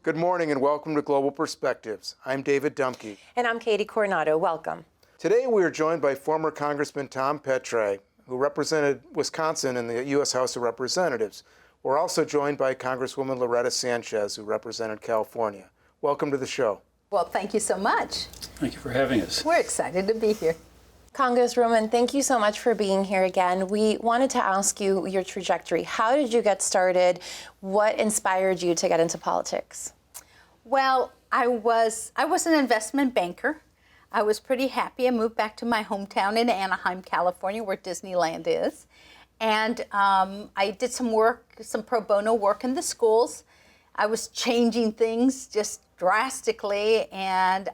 Good morning and welcome to Global Perspectives. I'm David Dumke. And I'm Katie Coronado. Welcome. Today we are joined by former Congressman Tom Petre, who represented Wisconsin in the U.S. House of Representatives. We're also joined by Congresswoman Loretta Sanchez, who represented California. Welcome to the show. Well, thank you so much. Thank you for having us. We're excited to be here. Congresswoman, thank you so much for being here again. We wanted to ask you your trajectory. How did you get started? What inspired you to get into politics? Well, I was an investment banker. I was pretty happy. I moved back to my hometown in Anaheim, California, where Disneyland is. And I did some work, some pro bono work in the schools. I was changing things just drastically and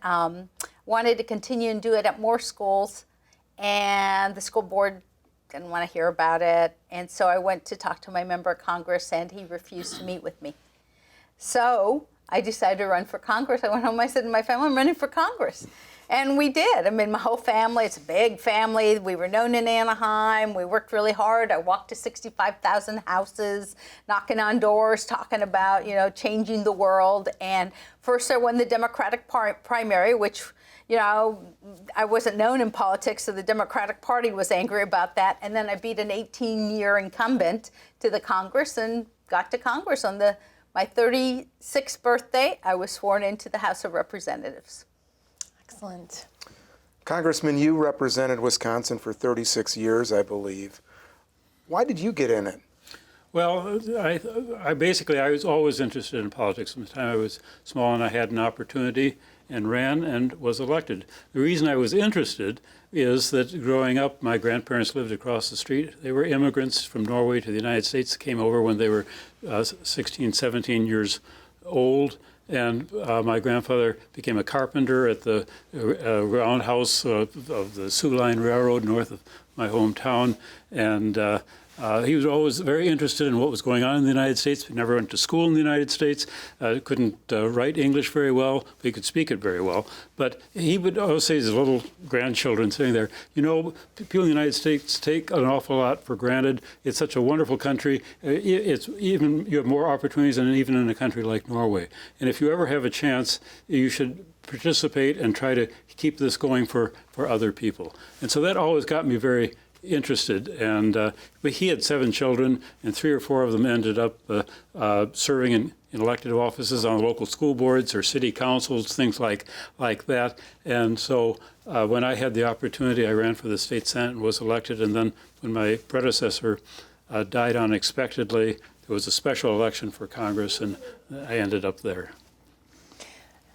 wanted to continue and do it at more schools. And the school board didn't want to hear about it. And so I went to talk to my member of Congress, and he refused to meet with me. So I decided to run for Congress. I went home, I said to my family, I'm running for Congress. And we did. I mean, my whole family, it's a big family. We were known in Anaheim. We worked really hard. I walked to 65,000 houses, knocking on doors, talking about, changing the world. And first I won the Democratic primary, which, I wasn't known in politics, so the Democratic Party was angry about that. And then I beat an 18-year incumbent to the Congress and got to Congress. On my 36th birthday, I was sworn into the House of Representatives. Excellent. Congressman, you represented Wisconsin for 36 years, I believe. Why did you get in it? Well, I was always interested in politics. From the time I was small and I had an opportunity and ran and was elected. The reason I was interested is that growing up, my grandparents lived across the street. They were immigrants from Norway to the United States, came over when they were 16, 17 years old. And my grandfather became a carpenter at the roundhouse of the Sioux Line Railroad north of my hometown. And he was always very interested in what was going on in the United States. He never went to school in the United States, couldn't write English very well, but he could speak it very well. But he would always say to his little grandchildren sitting there, people in the United States take an awful lot for granted. It's such a wonderful country. You have more opportunities than even in a country like Norway. And if you ever have a chance, you should participate and try to keep this going for other people. And so that always got me very interested, and he had 7 children, and 3 or 4 of them ended up serving in elected offices on local school boards or city councils, things like that. And so when I had the opportunity, I ran for the state senate and was elected. And then when my predecessor died unexpectedly, there was a special election for Congress, and I ended up there.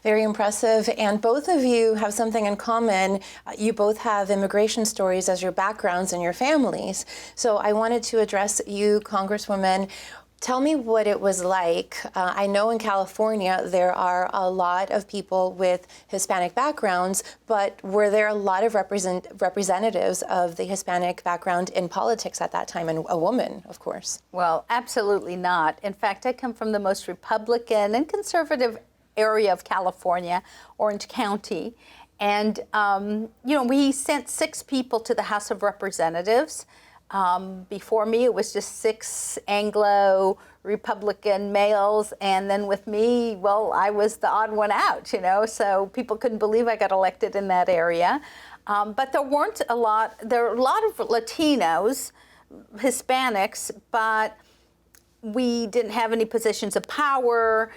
Very impressive. And both of you have something in common. You both have immigration stories as your backgrounds and your families. So I wanted to address you, Congresswoman. Tell me what it was like. I know in California there are a lot of people with Hispanic backgrounds, but were there a lot of representatives of the Hispanic background in politics at that time, and a woman, of course? Well, absolutely not. In fact, I come from the most Republican and conservative area of California, Orange County. And, we sent 6 people to the House of Representatives. Before me, it was just 6 Anglo Republican males. And then with me, well, I was the odd one out, so people couldn't believe I got elected in that area. But there were a lot of Latinos, Hispanics, but we didn't have any positions of power.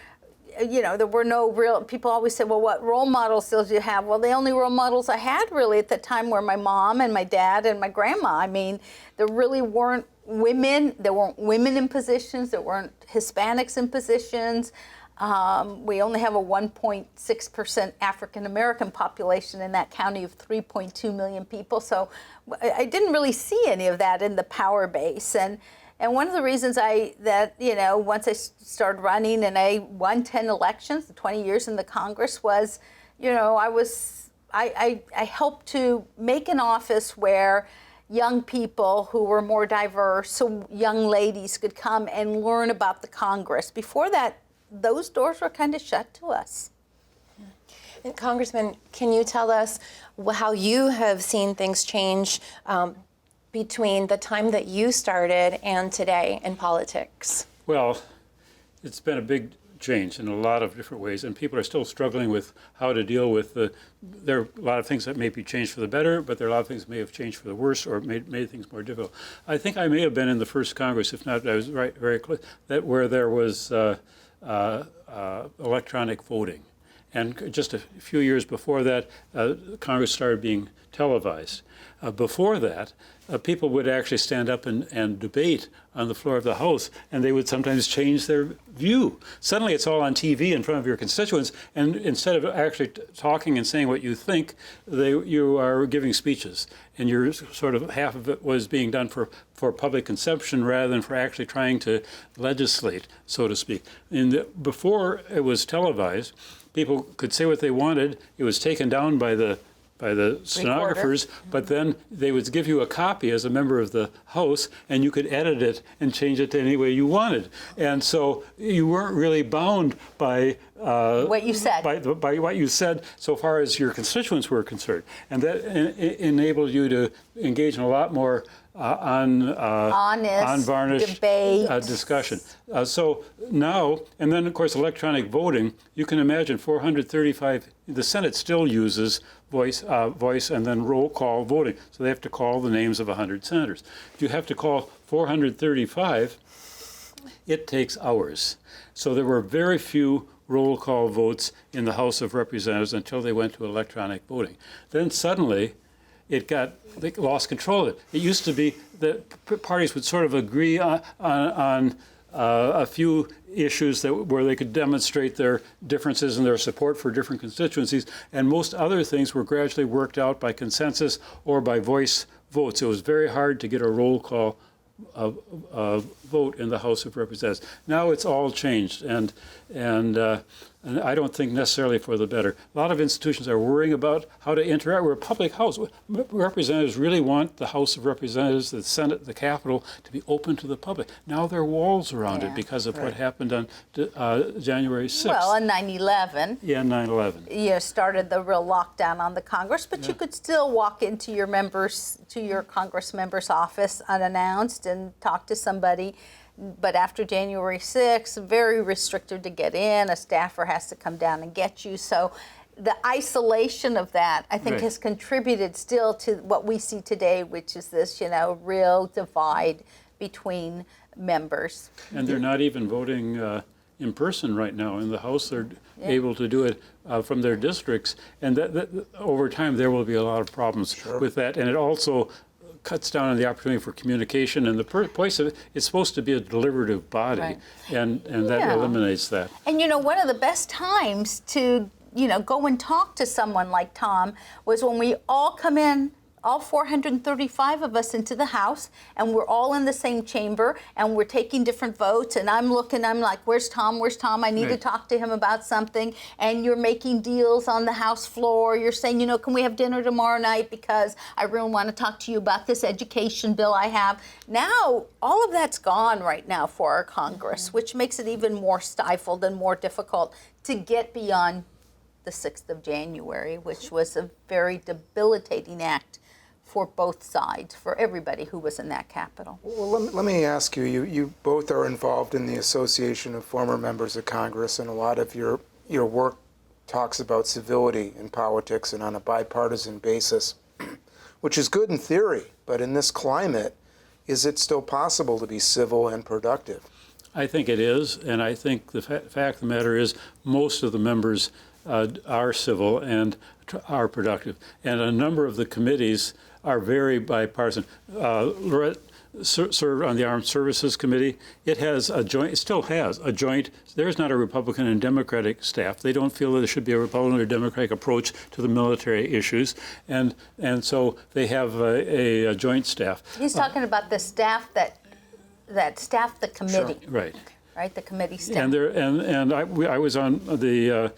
There were no real, people always say, well, what role models did you have? Well, the only role models I had really at the time were my mom and my dad and my grandma. I mean, there really weren't women. There weren't women in positions. There weren't Hispanics in positions. We only have a 1.6% African-American population in that county of 3.2 million people. So I didn't really see any of that in the power base. And one of the reasons once I started running and I won 10 elections, 20 years in the Congress, was, I helped to make an office where young people who were more diverse, so young ladies could come and learn about the Congress. Before that, those doors were kind of shut to us. And Congressman, can you tell us how you have seen things change between the time that you started and today in politics? Well, it's been a big changed in a lot of different ways, and people are still struggling with how to deal with there are a lot of things that may be changed for the better, but there are a lot of things that may have changed for the worse or made things more difficult. I think I may have been in the first Congress, if not, I was right very close, where there was electronic voting. And just a few years before that, Congress started being televised. Before that, people would actually stand up and debate on the floor of the House, and they would sometimes change their view. Suddenly it's all on TV in front of your constituents, and instead of actually talking and saying what you think, you are giving speeches. And you're sort of, half of it was being done for public consumption rather than for actually trying to legislate, so to speak. Before it was televised, people could say what they wanted. It was taken down by the stenographers, but then they would give you a copy as a member of the House, and you could edit it and change it to any way you wanted. And so you weren't really bound by what you said. By what you said, so far as your constituents were concerned, and that enabled you to engage in a lot more honest, unvarnished debate, discussion. So now, and then of course electronic voting, you can imagine 435, the Senate still uses voice and then roll call voting. So they have to call the names of 100 senators. If you have to call 435, it takes hours. So there were very few roll call votes in the House of Representatives until they went to electronic voting. Then suddenly, they lost control of it. It used to be that parties would sort of agree on a few issues where they could demonstrate their differences and their support for different constituencies, and most other things were gradually worked out by consensus or by voice votes. It was very hard to get a roll call vote in the House of Representatives. Now it's all changed, and I don't think necessarily for the better. A lot of institutions are worrying about how to interact. We're a public house. Representatives really want the House of Representatives, the Senate, the Capitol to be open to the public. Now there are walls around it because of what happened on January 6th. Well, on 9/11. Yeah, 9/11. You started the real lockdown on the Congress, but you could still walk into your Congress member's office unannounced and talk to somebody. But after January 6th, very restricted to get in. A staffer has to come down and get you. So the isolation of that, I think, has contributed still to what we see today, which is this, real divide between members. And they're not even voting in person right now in the House. They're able to do it from their districts. And that over time, there will be a lot of problems with that. And it also cuts down on the opportunity for communication, and the place of it, it's supposed to be a deliberative body, and that eliminates that. And one of the best times to go and talk to someone like Tom was when we all come in, all 435 of us, into the House, and we're all in the same chamber, and we're taking different votes, and I'm like, where's Tom? I need to talk to him about something. And you're making deals on the House floor. You're saying, can we have dinner tomorrow night, because I really want to talk to you about this education bill I have. Now, all of that's gone right now for our Congress, which makes it even more stifled and more difficult to get beyond the 6th of January, which was a very debilitating act for both sides, for everybody who was in that Capitol. Well, let me ask you, you both are involved in the Association of Former Members of Congress, and a lot of your work talks about civility in politics and on a bipartisan basis, which is good in theory, but in this climate, is it still possible to be civil and productive? I think it is, and I think the fact of the matter is most of the members are civil and are productive. And a number of the committees are very bipartisan. Lorette served on the Armed Services Committee. It still has a joint, there's not a Republican and Democratic staff. They don't feel that there should be a Republican or Democratic approach to the military issues. And so they have a joint staff. He's talking about the staff that staff the committee. Sure. Right. Right, the committee staff. And I was on the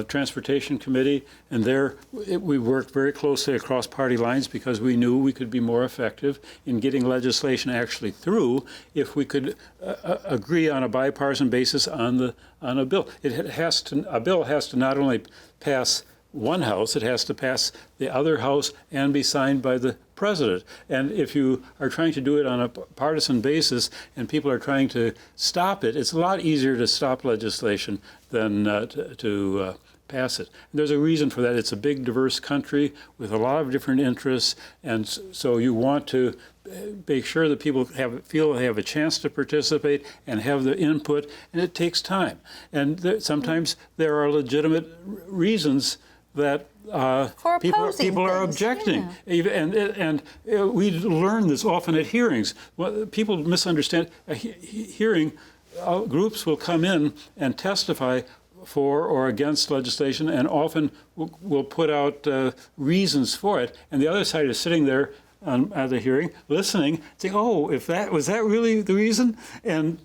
Transportation Committee, and we worked very closely across party lines because we knew we could be more effective in getting legislation actually through if we could agree on a bipartisan basis on a bill. A bill has to not only pass one house, it has to pass the other house and be signed by the president. And if you are trying to do it on a partisan basis and people are trying to stop it, it's a lot easier to stop legislation than to pass it. And there's a reason for that. It's a big, diverse country with a lot of different interests, and so you want to make sure that people feel they have a chance to participate and have the input, and it takes time. And sometimes there are legitimate reasons that people are objecting. Yeah. And we learn this often at hearings. Well, people misunderstand. Hearing groups will come in and testify for or against legislation, and often will put out reasons for it. And the other side is sitting there at the hearing, listening, saying, "Oh, was that really the reason?" And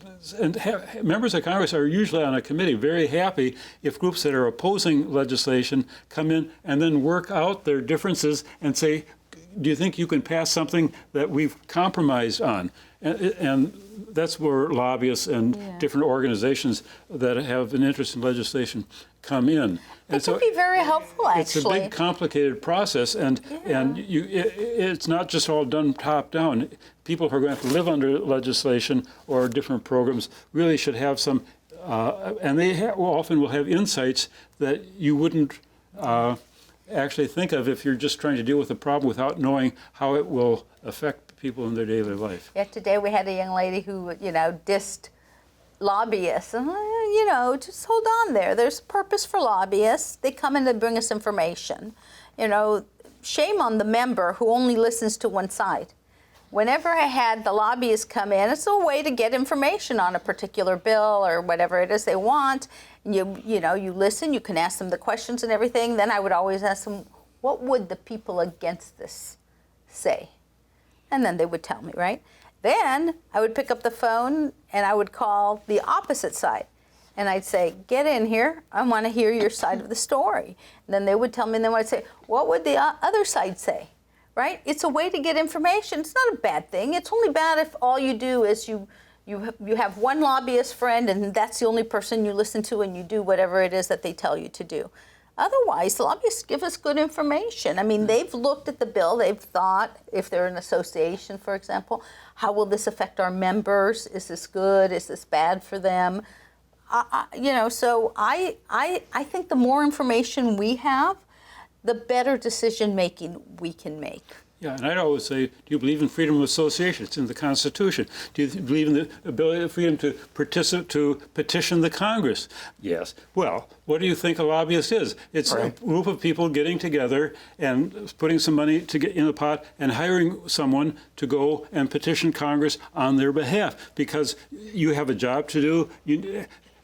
members of Congress are usually on a committee very happy if groups that are opposing legislation come in and then work out their differences and say, "Do you think you can pass something that we've compromised on?" And that's where lobbyists and different organizations that have an interest in legislation come in. And it can be very helpful, actually. It's a big, complicated process, and it's not just all done top down. People who are going to have to live under legislation or different programs really should have some, and they often will have insights that you wouldn't actually think of if you're just trying to deal with a problem without knowing how it will affect people in their daily life. Yeah, today we had a young lady who, dissed lobbyists. And, just hold on there. There's a purpose for lobbyists. They come in to bring us information. Shame on the member who only listens to one side. Whenever I had the lobbyists come in, it's a way to get information on a particular bill or whatever it is they want. You listen, you can ask them the questions and everything. Then I would always ask them, what would the people against this say? And then they would tell me, right? Then I would pick up the phone and I would call the opposite side. And I'd say, get in here. I want to hear your side of the story. And then they would tell me, and then I'd say, what would the other side say? Right? It's a way to get information. It's not a bad thing. It's only bad if all you do is you have one lobbyist friend and that's the only person you listen to and you do whatever it is that they tell you to do. Otherwise, the lobbyists give us good information. I mean, they've looked at the bill. They've thought, if they're an association, for example, how will this affect our members? Is this good? Is this bad for them? So I think the more information we have, the better decision making we can make. Yeah, and I'd always say, do you believe in freedom of association? It's in the Constitution. Do you believe in the ability of freedom to petition the Congress? Yes. Well, what do you think a lobbyist is? It's a group of people getting together and putting some money to get in the pot and hiring someone to go and petition Congress on their behalf because you have a job to do.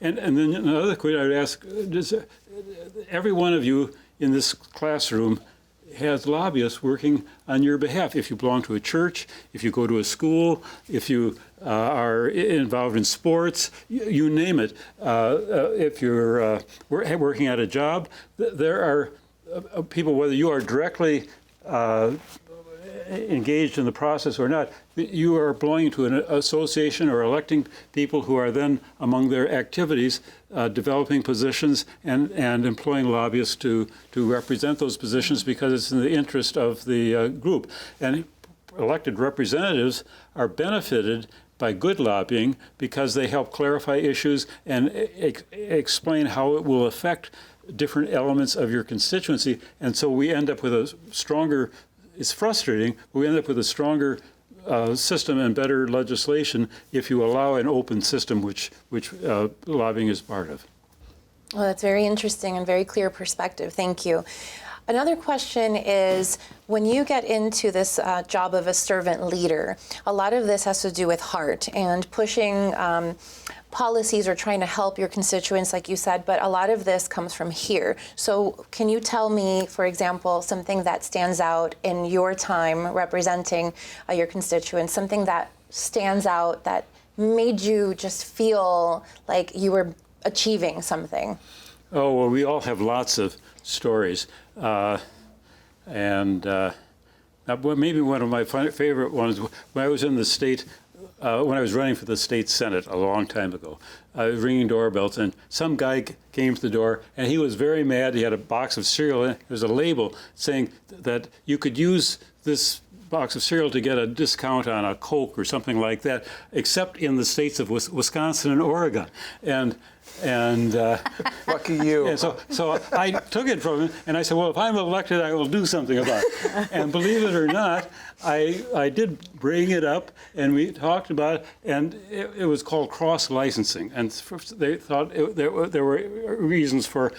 And then another question I would ask, does every one of you in this classroom has lobbyists working on your behalf? If you belong to a church, if you go to a school, if you are involved in sports, you name it. If you're working at a job, there are people, whether you are directly engaged in the process or not, you are belonging to an association or electing people who are then, among their activities, developing positions and employing lobbyists to represent those positions because it's in the interest of the group. And elected representatives are benefited by good lobbying because they help clarify issues and explain how it will affect different elements of your constituency. And so we end up with a stronger, it's frustrating, but we end up with a stronger system and better legislation if you allow an open system, which lobbying is part of. Well, that's very interesting and very clear perspective. Thank you. Another question is, when you get into this job of a servant leader, a lot of this has to do with heart and pushing policies or trying to help your constituents, like you said, but a lot of this comes from here. So can you tell me, for example, something that stands out in your time representing your constituents, something that stands out that made you just feel like you were achieving something? Oh, well, we all have lots of stories. Maybe one of my favorite ones, when I was in the state when I was running for the state senate a long time ago. I was ringing doorbells, and some guy came to the door, and he was very mad. He had a box of cereal, and there's a label saying that you could use this box of cereal to get a discount on a Coke or something like that, except in the states of Wisconsin and Oregon. And Lucky you. and so I took it from him, and I said, well, if I'm elected, I will do something about it. And believe it or not, I did bring it up, and we talked about it, and it was called cross-licensing. And they thought there were reasons for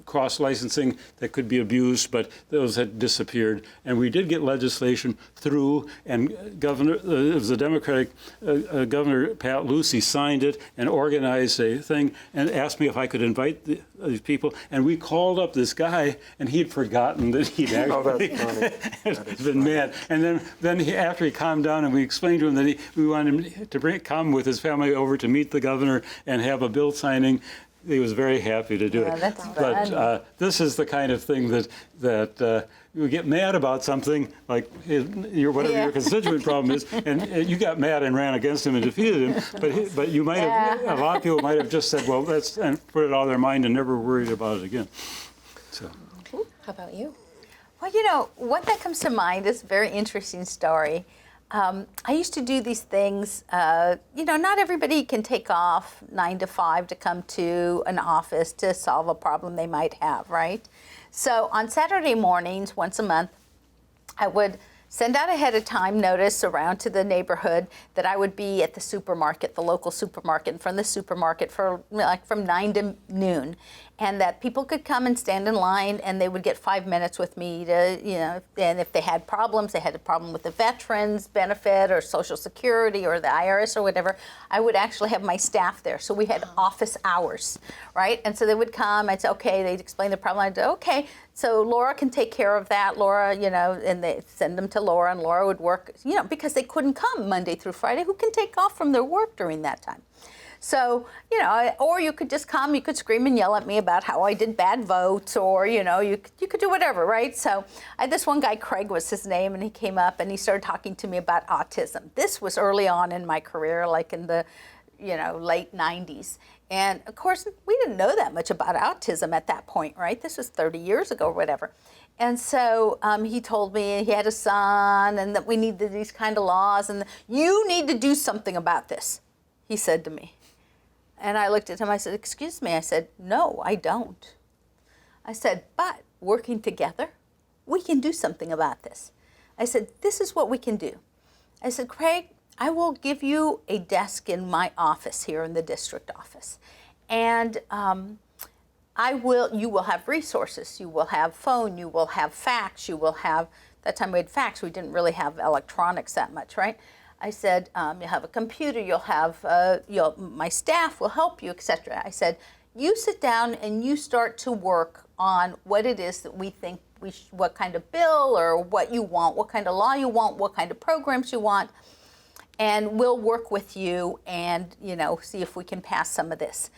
cross-licensing that could be abused, but those had disappeared. And we did get legislation through, and it was a Democratic Governor, Pat Lucey, signed it and organized a thing and asked me if I could invite these people. And we called up this guy, and he'd forgotten that he'd actually been mad. And then after he calmed down, and we explained to him that we wanted him to come with his family over to meet the governor and have a bill signing. He was very happy to do it. That's but this is the kind of thing that you get mad about something like whatever your constituent problem is, and you got mad and ran against him and defeated him. But you might have a lot of people might have just said, well, and put it out of their mind and never worried about it again. So. How about you? Well, what that comes to mind is a very interesting story. I used to do these things, not everybody can take off 9 to 5 to come to an office to solve a problem they might have, right? So on Saturday mornings, once a month, I would send out ahead of time notice around to the neighborhood that I would be at the supermarket, the local supermarket, in front of the supermarket for from 9 to noon. And that people could come and stand in line, and they would get 5 minutes with me to, and if they had problems, they had a problem with the veterans benefit or Social Security or the IRS or whatever, I would actually have my staff there. So we had office hours, right? And so they would come, I'd say, okay, they'd explain the problem, I'd say, okay, so Laura can take care of that, Laura, and they send them to Laura, and Laura would work, because they couldn't come Monday through Friday. Who can take off from their work during that time? So, or you could just come, you could scream and yell at me about how I did bad votes, or, you could do whatever, right? So I had this one guy, Craig was his name, and he came up and he started talking to me about autism. This was early on in my career, like in the, late 90s. And of course, we didn't know that much about autism at that point, right? This was 30 years ago or whatever. And so he told me he had a son and that we needed these kind of laws, and you need to do something about this, he said to me. And I looked at him, I said, excuse me. I said, no, I don't. I said, but working together, we can do something about this. I said, this is what we can do. I said, Craig, I will give you a desk in my office here in the district office. And you will have resources. You will have phone, you will have fax, you will have, that time we had fax, we didn't really have electronics that much, right? I said, you'll have a computer, you'll have, my staff will help you, etc. I said, you sit down and you start to work on what it is that we think what kind of bill or what you want, what kind of law you want, what kind of programs you want, and we'll work with you and, see if we can pass some of this.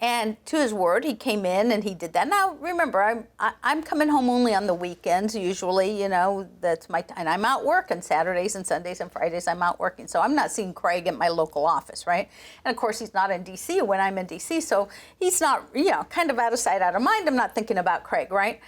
And to his word, he came in and he did that. Now, remember, I'm coming home only on the weekends usually, that's my time. And I'm out working Saturdays and Sundays and Fridays, I'm out working. So I'm not seeing Craig at my local office, right? And of course, he's not in D.C. when I'm in D.C., so he's not, kind of out of sight, out of mind. I'm not thinking about Craig, right?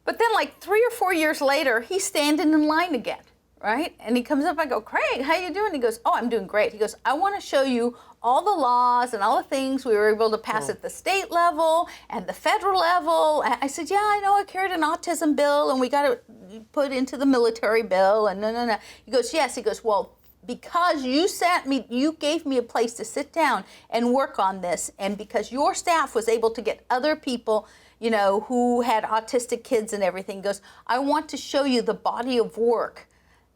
But then like 3 or 4 years later, he's standing in line again, right? And he comes up, I go, Craig, how you doing? He goes, oh, I'm doing great. He goes, I want to show you all the laws and all the things we were able to pass at the state level and the federal level. And I said, yeah, I know I carried an autism bill and we got it put into the military bill and no. He goes, yes. He goes, well, because you gave me a place to sit down and work on this, and because your staff was able to get other people, who had autistic kids and everything, he goes, I want to show you the body of work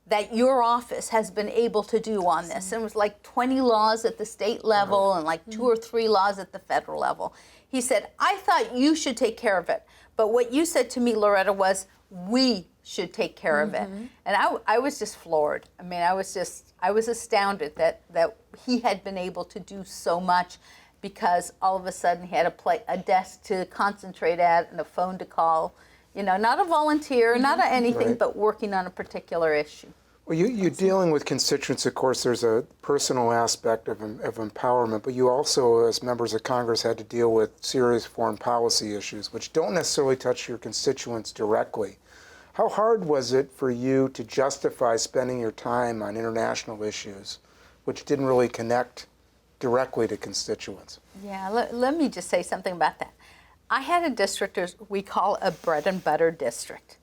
that your office has been able to do on this. And it was like 20 laws at the state level and like 2 or 3 laws at the federal level. He said, I thought you should take care of it. But what you said to me, Loretta, was we should take care of it. And I was just floored. I mean, I was astounded that he had been able to do so much, because all of a sudden he had a desk to concentrate at and a phone to call. Not a volunteer, not anything, Right. but working on a particular issue. Well, you dealing with constituents, of course, there's a personal aspect of empowerment, but you also, as members of Congress, had to deal with serious foreign policy issues, which don't necessarily touch your constituents directly. How hard was it for you to justify spending your time on international issues, which didn't really connect directly to constituents? Yeah, let me just say something about that. I had a district we call a bread and butter district.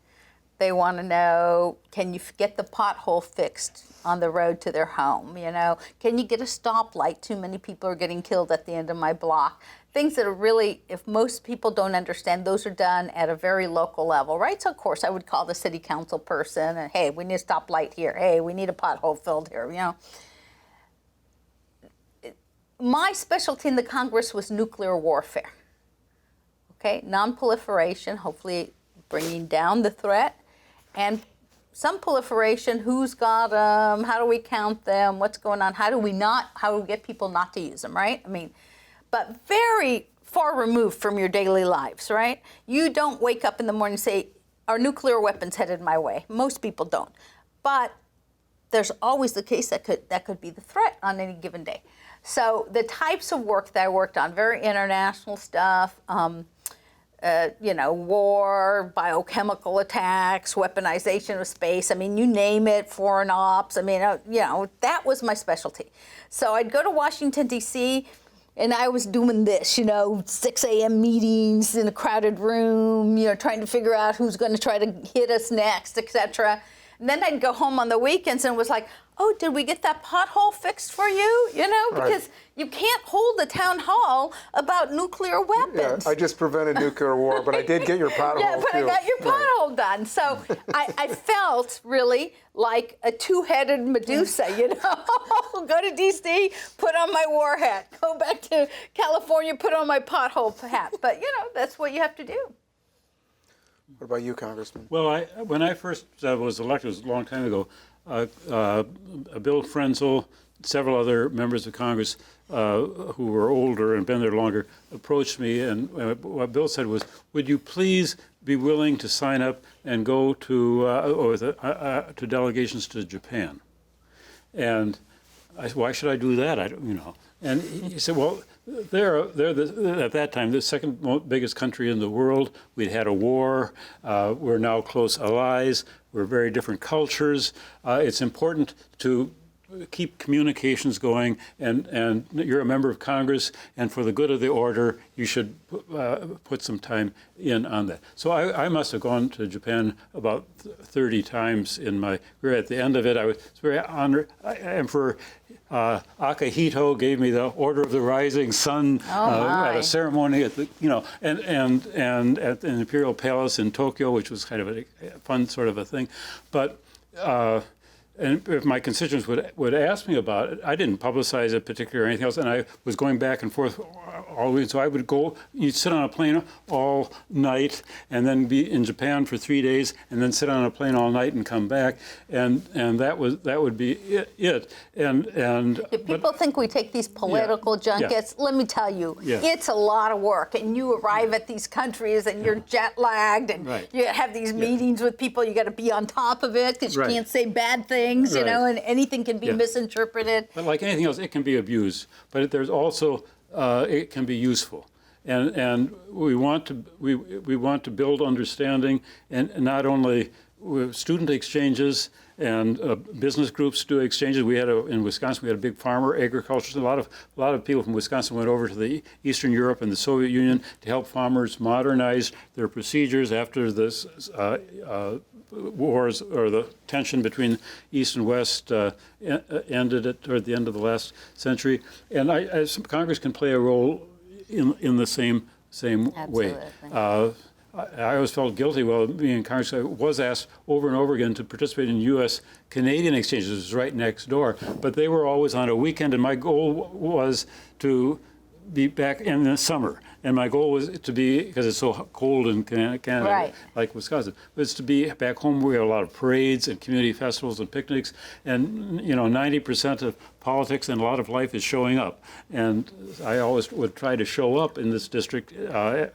They want to know, can you get the pothole fixed on the road to their home? You know, can you get a stoplight? Too many people are getting killed at the end of my block. Things that are really, if most people don't understand, those are done at a very local level, right? So of course I would call the city council person and, hey, we need a stoplight here. Hey, we need a pothole filled here, you know. My specialty in the Congress was nuclear warfare, okay? Non-proliferation, hopefully bringing down the threat. And some proliferation, who's got them, how do we count them, what's going on, how do we get people not to use them, right? I mean, but very far removed from your daily lives, right? You don't wake up in the morning and say, are nuclear weapons headed my way? Most people don't. But there's always the case that could be the threat on any given day. So the types of work that I worked on, very international stuff, you know, war, biochemical attacks, weaponization of space. I mean, you name it, foreign ops. I mean, you know, that was my specialty. So I'd go to Washington, D.C., and I was doing this, you know, 6 a.m. meetings in a crowded room, you know, trying to figure out who's going to try to hit us next, et cetera. And then I'd go home on the weekends and was like, oh, did we get that pothole fixed for you? You know, because you can't hold a town hall about nuclear weapons. Yeah, I just prevented nuclear war, but I did get your pothole Yeah, but too. I got your pothole done. So I felt really like a two-headed Medusa, you know. Go to D.C., put on my war hat. Go back to California, put on my pothole hat. But, you know, that's what you have to do. What about you, Congressman? Well, when I first was elected, it was a long time ago, Bill Frenzel, several other members of Congress who were older and been there longer, approached me, and what Bill said was, would you please be willing to sign up and go to delegations to Japan? And I said, why should I do that? I don't, you know. And he said, well, they're at that time the second biggest country in the world. We'd had a war. We're now close allies. We're very different cultures. It's important to keep communications going, and you're a member of Congress, and for the good of the order, you should put some time in on that. So I must have gone to Japan about 30 times in my career. At the end of it, I was very honored. Emperor Akihito gave me the Order of the Rising Sun at a ceremony at the, you know, and at the Imperial Palace in Tokyo, which was kind of a fun sort of a thing, but. And if my constituents would ask me about it, I didn't publicize it particularly or anything else, and I was going back and forth all the way. So I would go, you'd sit on a plane all night, and then be in Japan for 3 days, and then sit on a plane all night and come back, and that would be it. And people think we take these political junkets. Let me tell you, it's a lot of work, and you arrive at these countries, and you're jet lagged, and you have these meetings with people. You got to be on top of it because you can't say bad things. You know, and anything can be misinterpreted. But like anything else, it can be abused. But there's also it can be useful, and we want to build understanding, and not only student exchanges and business groups do exchanges. We had in Wisconsin, we had a big farmer agriculture. A lot of people from Wisconsin went over to the Eastern Europe and the Soviet Union to help farmers modernize their procedures after this wars or the tension between East and West ended toward the end of the last century. And Congress can play a role in the same way. I always felt guilty while being in Congress. I was asked over and over again to participate in U.S.-Canadian exchanges. It was right next door, but they were always on a weekend, and my goal was to be back in the summer. And my goal was to be, because it's so cold in Canada, like Wisconsin, was to be back home where we had a lot of parades and community festivals and picnics. And, you know, 90% of politics and a lot of life is showing up. And I always would try to show up in this district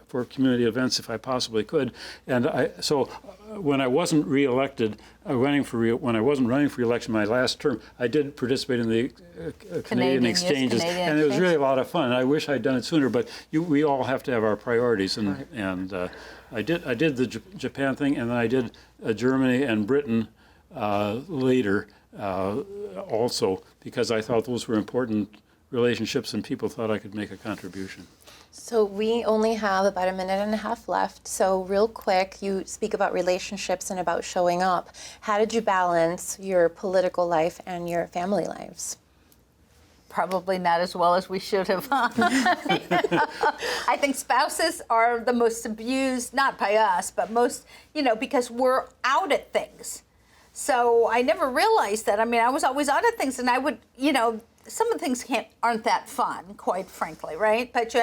for community events if I possibly could. And so when I wasn't reelected, when I wasn't running for election my last term, I did participate in the Canadian Yes, exchanges, Canadian and it was exchange. really a lot of fun. I wish I'd done it sooner, but we all have to have our priorities, and I did the Japan thing, and then I did Germany and Britain later also, because I thought those were important relationships and people thought I could make a contribution. So we only have about a minute and a half left. So real quick, you speak about relationships and about showing up. How did you balance your political life and your family lives? Probably not as well as we should have. I think spouses are the most abused, not by us, but most, because we're out at things. So I never realized that. I mean, I was always out at things, and I would, some of the things aren't that fun, quite frankly, right? But you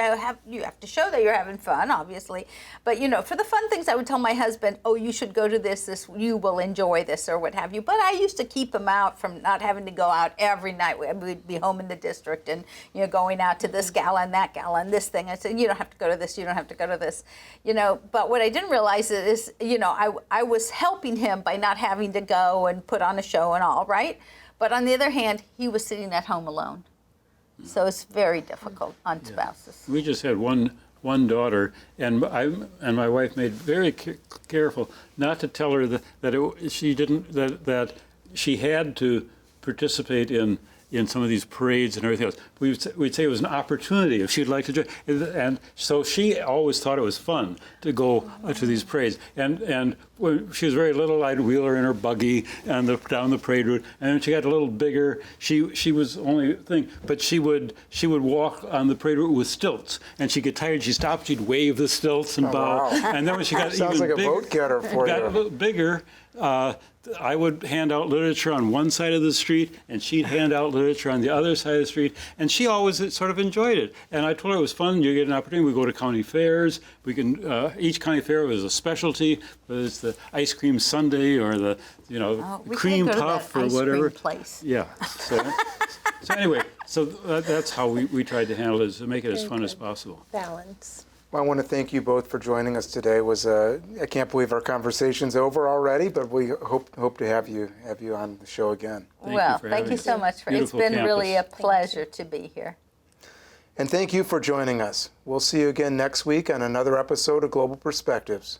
have to show that you're having fun, obviously. But for the fun things, I would tell my husband, "Oh, you should go to this. You will enjoy this," or what have you. But I used to keep him out from not having to go out every night. We'd be home in the district and going out to this gala and that gala and this thing. I said, "You don't have to go to this. You don't have to go to this," But what I didn't realize is, I was helping him by not having to go and put on a show and all, right? But on the other hand, he was sitting at home alone. So it's very difficult on spouses. We just had one daughter, and my wife made very careful not to tell her that she had to participate in some of these parades and everything else. We'd say it was an opportunity if she'd like to join. And so she always thought it was fun to go to these parades. And when she was very little, I'd wheel her in her buggy down the parade route. And when she got a little bigger, she was the only thing. But she would walk on the parade route with stilts. And she'd get tired, she'd stop, she'd wave the stilts and bow. wow. And then when she got Sounds even like a bigger, vote getter for got a you. little bigger, I would hand out literature on one side of the street, and she'd hand out literature on the other side of the street, and she always sort of enjoyed it. And I told her it was fun. You get an opportunity. We go to county fairs. We can each county fair was a specialty, whether it's the ice cream sundae or the We cream can't go to puff that or ice whatever. cream place. Yeah. So anyway, that's how we tried to handle it, is to make it as fun as possible. Balance. I want to thank you both for joining us today. I can't believe our conversation's over already, but we hope to have you on the show again. Thank you Well, for thank having you us. so much. It's Beautiful been really a campus. pleasure to be here. And thank you for joining us. We'll see you again next week on another episode of Global Perspectives.